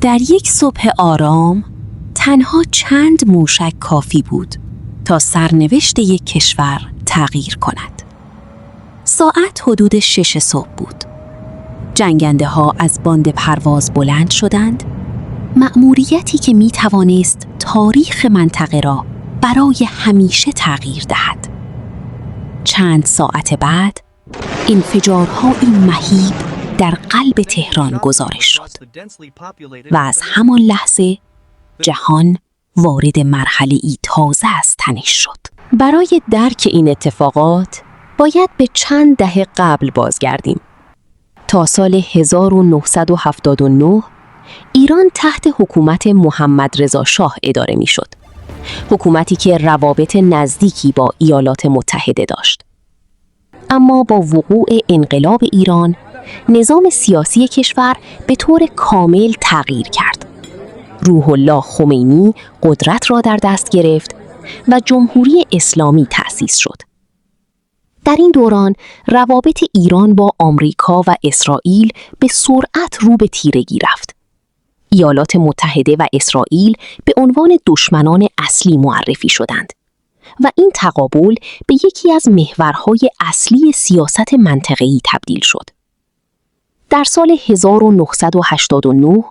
در یک صبح آرام تنها چند موشک کافی بود تا سرنوشت یک کشور تغییر کند. ساعت حدود 6 صبح بود. جنگنده ها از باند پرواز بلند شدند، مأموریتی که می توانست تاریخ منطقه را برای همیشه تغییر دهد. چند ساعت بعد انفجارهای مهیب در قلب تهران گزارش شد و از همان لحظه جهان وارد مرحله‌ای تازه از تنش شد. برای درک این اتفاقات باید به چند دهه قبل بازگردیم. تا سال 1979 ایران تحت حکومت محمد رضا شاه اداره می‌شد. حکومتی که روابط نزدیکی با ایالات متحده داشت. اما با وقوع انقلاب ایران، نظام سیاسی کشور به طور کامل تغییر کرد. روح الله خمینی قدرت را در دست گرفت و جمهوری اسلامی تأسیس شد. در این دوران روابط ایران با آمریکا و اسرائیل به سرعت رو به تیرگی رفت. ایالات متحده و اسرائیل به عنوان دشمنان اصلی معرفی شدند و این تقابل به یکی از محورهای اصلی سیاست منطقه‌ای تبدیل شد. در سال 1989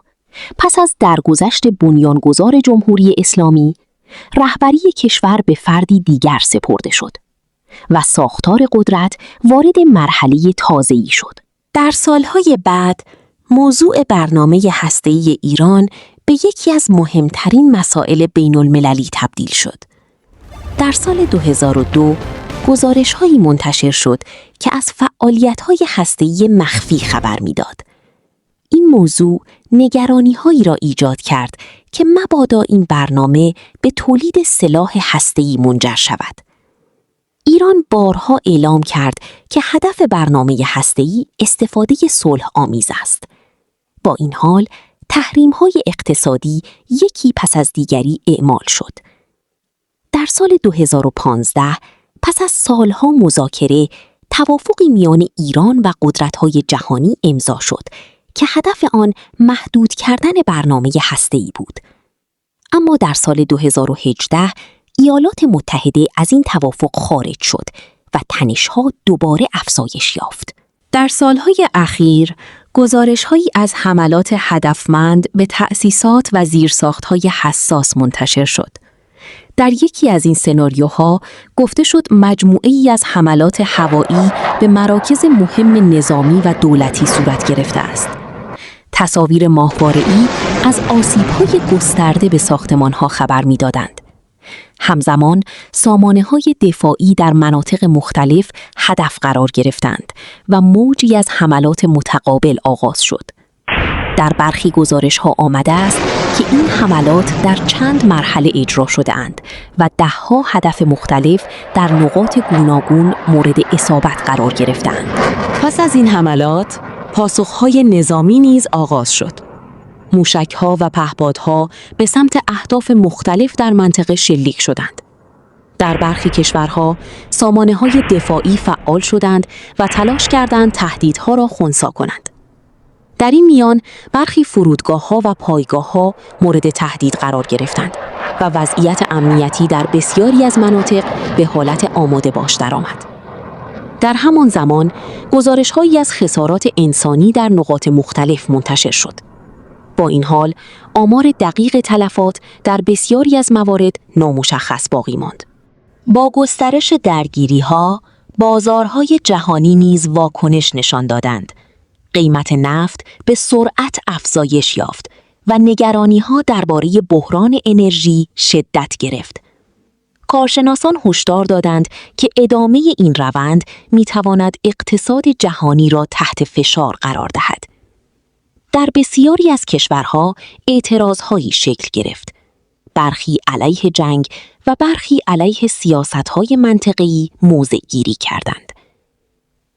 پس از درگذشت بنیانگذار جمهوری اسلامی، رهبری کشور به فردی دیگر سپرده شد و ساختار قدرت وارد مرحله تازه‌ای شد. در سالهای بعد موضوع برنامه هسته‌ای ایران به یکی از مهمترین مسائل بین‌المللی تبدیل شد. در سال 2002 گزارش‌هایی منتشر شد که از فعالیت‌های هسته‌ای مخفی خبر می‌داد. این موضوع نگرانی‌هایی را ایجاد کرد که مبادا این برنامه به تولید سلاح هسته‌ای منجر شود. ایران بارها اعلام کرد که هدف برنامه هسته‌ای استفاده صلح آمیز است. با این حال، تحریم‌های اقتصادی یکی پس از دیگری اعمال شد. در سال 2015 پس از سالها مذاکره، توافقی میان ایران و قدرت‌های جهانی امضا شد که هدف آن محدود کردن برنامه هسته‌ای بود. اما در سال 2018 ایالات متحده از این توافق خارج شد و تنش‌ها دوباره افزایش یافت. در سالهای اخیر گزارش‌هایی از حملات هدفمند به تأسیسات و زیرساخت‌های حساس منتشر شد. در یکی از این سناریوها گفته شد مجموعه‌ای از حملات هوایی به مراکز مهم نظامی و دولتی صورت گرفته است. تصاویر ماهواره‌ای از آسیب‌های گسترده به ساختمان‌ها خبر می‌دادند. همزمان سامانه‌های دفاعی در مناطق مختلف هدف قرار گرفتند و موجی از حملات متقابل آغاز شد. در برخی گزارش‌ها آمده است که این حملات در چند مرحله اجرا شده اند و ده‌ها هدف مختلف در نقاط گوناگون مورد اصابت قرار گرفتند. پس از این حملات، پاسخ‌های نظامی نیز آغاز شد. موشک‌ها و پهپادها به سمت اهداف مختلف در منطقه شلیک شدند. در برخی کشورها، سامانه‌های دفاعی فعال شدند و تلاش کردند تهدیدها را خنثی کنند. در این میان برخی فرودگاه‌ها و پایگاه‌ها مورد تهدید قرار گرفتند و وضعیت امنیتی در بسیاری از مناطق به حالت آماده باش درآمد. در همان زمان گزارش‌هایی از خسارات انسانی در نقاط مختلف منتشر شد. با این حال آمار دقیق تلفات در بسیاری از موارد نامشخص باقی ماند. با گسترش درگیری‌ها، بازارهای جهانی نیز واکنش نشان دادند. قیمت نفت به سرعت افزایش یافت و نگرانی‌ها درباره بحران انرژی شدت گرفت. کارشناسان هشدار دادند که ادامه این روند می‌تواند اقتصاد جهانی را تحت فشار قرار دهد. در بسیاری از کشورها اعتراضهایی شکل گرفت. برخی علیه جنگ و برخی علیه سیاست‌های منطقه‌ای موضع گیری کردند.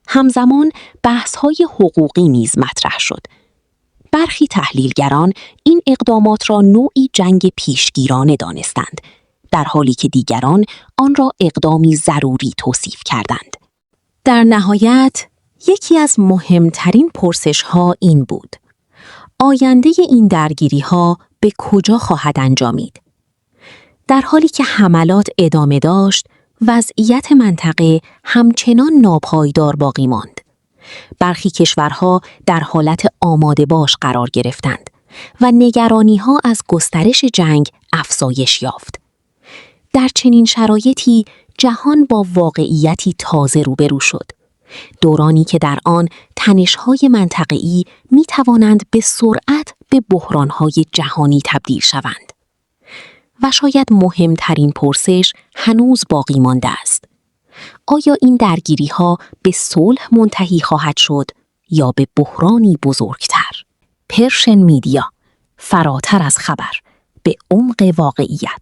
همزمان بحث‌های حقوقی نیز مطرح شد. برخی تحلیلگران این اقدامات را نوعی جنگ پیشگیرانه دانستند، در حالی که دیگران آن را اقدامی ضروری توصیف کردند. در نهایت، یکی از مهمترین پرسش‌ها این بود: آینده این درگیری‌ها به کجا خواهد انجامید؟ در حالی که حملات ادامه داشت، وضعیت منطقه همچنان ناپایدار باقی ماند. برخی کشورها در حالت آماده باش قرار گرفتند و نگرانی‌ها از گسترش جنگ افزایش یافت. در چنین شرایطی جهان با واقعیتی تازه روبرو شد. دورانی که در آن تنش‌های منطقه‌ای می‌توانند به سرعت به بحران‌های جهانی تبدیل شوند. و شاید مهمترین پرسش هنوز باقی مانده است. آیا این درگیری‌ها به صلح منتهی خواهد شد یا به بحرانی بزرگتر؟ پرشن میدیا، فراتر از خبر، به عمق واقعیت.